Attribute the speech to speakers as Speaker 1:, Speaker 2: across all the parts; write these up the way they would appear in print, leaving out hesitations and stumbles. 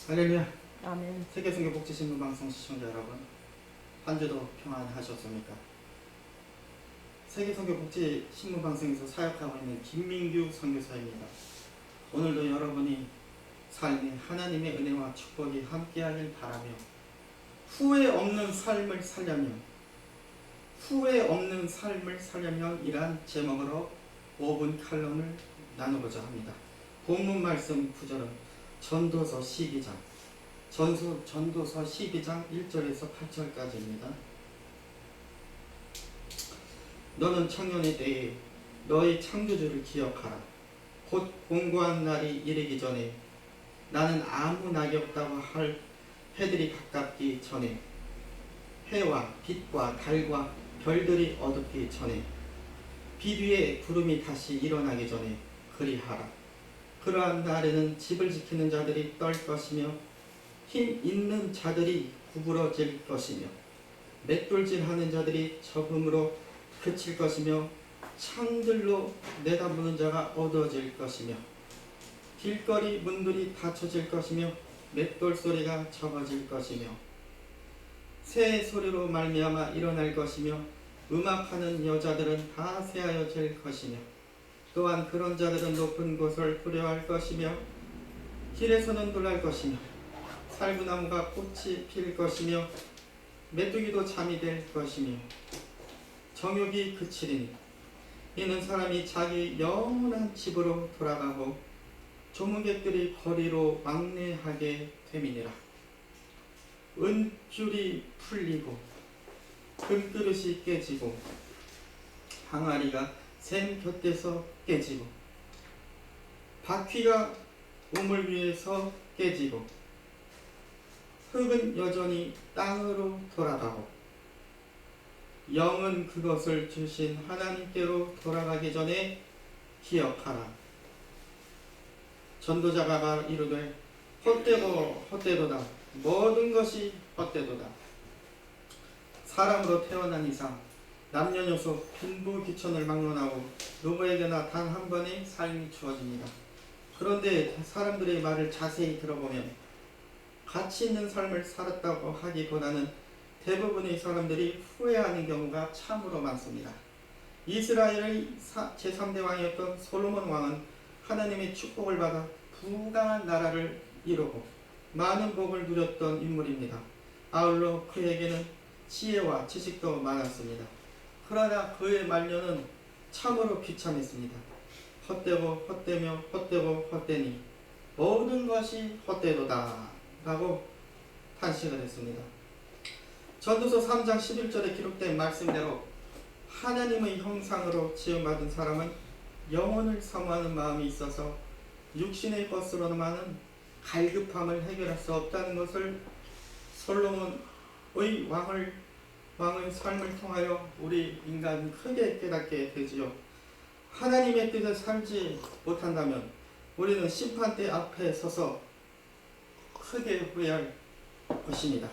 Speaker 1: 할렐루야.
Speaker 2: 아멘.
Speaker 1: 세계선교복지신문 방송 시청자 여러분, 한 주도 평안하셨습니까? 세계선교복지신문 방송에서 사역하고 있는 김민규 선교사입니다. 오늘도 여러분이 삶에 하나님의 은혜와 축복이 함께하길 바라며 후회 없는 삶을 살려면 이란 제목으로 5분 칼럼을 나누고자 합니다. 본문 말씀 구절은 전도서 12장, 전도서 12장 1절에서 8절까지입니다. 너는 청년의 때에 너의 창조주를 기억하라. 곧 공고한 날이 이르기 전에, 나는 아무 낙이 없다고 할 해들이 가깝기 전에, 해와 빛과 달과 별들이 어둡기 전에, 빛 위에 구름이 다시 일어나기 전에 그리하라. 그러한 날에는 집을 지키는 자들이 떨 것이며 힘 있는 자들이 구부러질 것이며 맷돌질하는 자들이 적음으로 그칠 것이며 창들로 내다보는 자가 어두워질 것이며 길거리 문들이 닫혀질 것이며 맷돌 소리가 적어질 것이며 새 소리로 말미암아 일어날 것이며 음악하는 여자들은 다 새하여질 것이며 또한 그런 자들은 높은 곳을 두려워할 것이며 길에서는 놀랄 것이며 살구나무가 꽃이 필 것이며 메뚜기도 잠이 들 것이며 정욕이 그치리니 이는 사람이 자기 영원한 집으로 돌아가고 조문객들이 거리로 왕래하게 됨이니라. 은줄이 풀리고 금그릇이 깨지고 항아리가 샘 곁에서 깨지고 바퀴가 우물 위에서 깨지고 흙은 여전히 땅으로 돌아가고 영은 그것을 주신 하나님께로 돌아가기 전에 기억하라. 전도자가 이르되 헛되고 헛되도다. 모든 것이 헛되도다. 사람으로 태어난 이상 남녀노소 빈부귀천을 막론하고 누구에게나 단 한 번의 삶이 주어집니다. 그런데 사람들의 말을 자세히 들어보면 가치 있는 삶을 살았다고 하기보다는 대부분의 사람들이 후회하는 경우가 참으로 많습니다. 이스라엘의 제3대 왕이었던 솔로몬 왕은 하나님의 축복을 받아 부강한 나라를 이루고 많은 복을 누렸던 인물입니다. 아울러 그에게는 지혜와 지식도 많았습니다. 그러나 그의 말년은 참으로 비참했습니다. 헛되고 헛되며 헛되고 헛되니 모든 것이 헛되도다 라고 탄식을 했습니다. 전도서 3장 11절에 기록된 말씀대로 하나님의 형상으로 지음받은 사람은 영혼을 사모하는 마음이 있어서 육신의 것으로만은 갈급함을 해결할 수 없다는 것을 솔로몬의 왕의 삶을 통하여 우리 인간은 크게 깨닫게 되지요. 하나님의 뜻에 살지 못한다면 우리는 심판대 앞에 서서 크게 후회할 것입니다.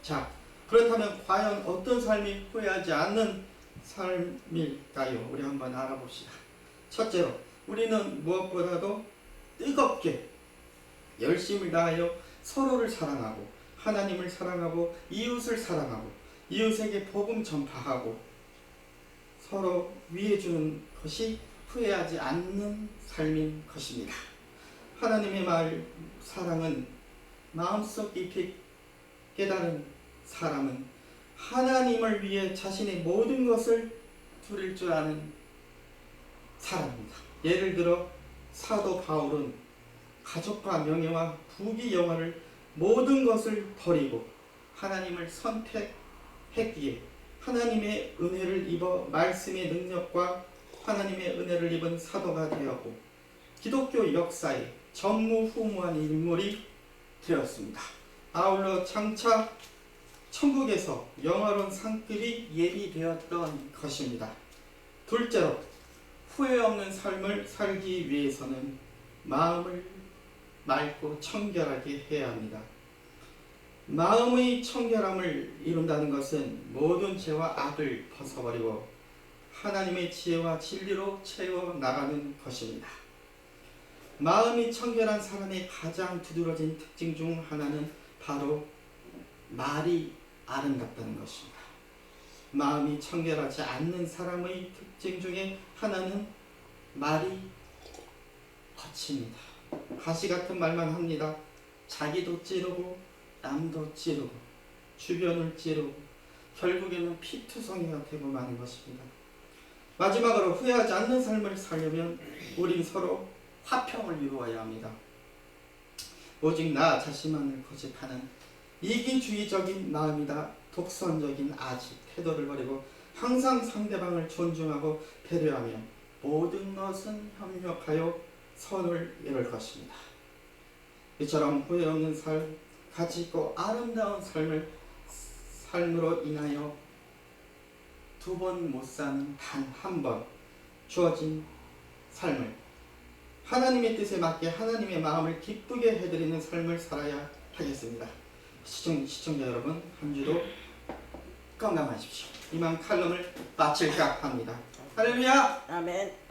Speaker 1: 자, 그렇다면 과연 어떤 삶이 후회하지 않는 삶일까요? 우리 한번 알아봅시다. 첫째로, 우리는 무엇보다도 뜨겁게 열심을 다하여 서로를 사랑하고 하나님을 사랑하고 이웃을 사랑하고 이웃에게 복음 전파하고 서로 위해주는 것이 후회하지 않는 삶인 것입니다. 하나님의 사랑은 마음속 깊이 깨달은 사람은 하나님을 위해 자신의 모든 것을 드릴 줄 아는 사람입니다. 예를 들어 사도 바울은 가족과 명예와 부귀 영화를 모든 것을 버리고 하나님을 선택했기에 하나님의 은혜를 입어 말씀의 능력과 하나님의 은혜를 입은 사도가 되었고 기독교 역사에 전무후무한 인물이 되었습니다. 아울러 장차 천국에서 영화로운 상급이 예비되었던 것입니다. 둘째로, 후회 없는 삶을 살기 위해서는 마음을 맑고 청결하게 해야 합니다. 마음의 청결함을 이룬다는 것은 모든 죄와 악을 벗어버리고 하나님의 지혜와 진리로 채워 나가는 것입니다. 마음이 청결한 사람의 가장 두드러진 특징 중 하나는 바로 말이 아름답다는 것입니다. 마음이 청결하지 않는 사람의 특징 중에 하나는 말이 거칩니다. 가시 같은 말만 합니다. 자기도 찌르고 남도 찌르고 주변을 찌르고 결국에는 피투성이가 되고 마는 것입니다. 마지막으로 후회하지 않는 삶을 살려면 우린 서로 화평을 이루어야 합니다. 오직 나 자신만을 고집하는 이기주의적인 마음이다 독선적인 아집 태도를 버리고 항상 상대방을 존중하고 배려하며 모든 것은 협력하여 선을 이룰 것입니다. 이처럼 후회 없는 삶, 가치 있고 아름다운 삶으로 인하여 두 번 못 사는 단 한 번 주어진 삶을 하나님의 뜻에 맞게 하나님의 마음을 기쁘게 해드리는 삶을 살아야 하겠습니다. 시청자 여러분, 한 주도 건강하십시오. 이만 칼럼을 마칠까 합니다. 할렐루야!
Speaker 2: 아멘.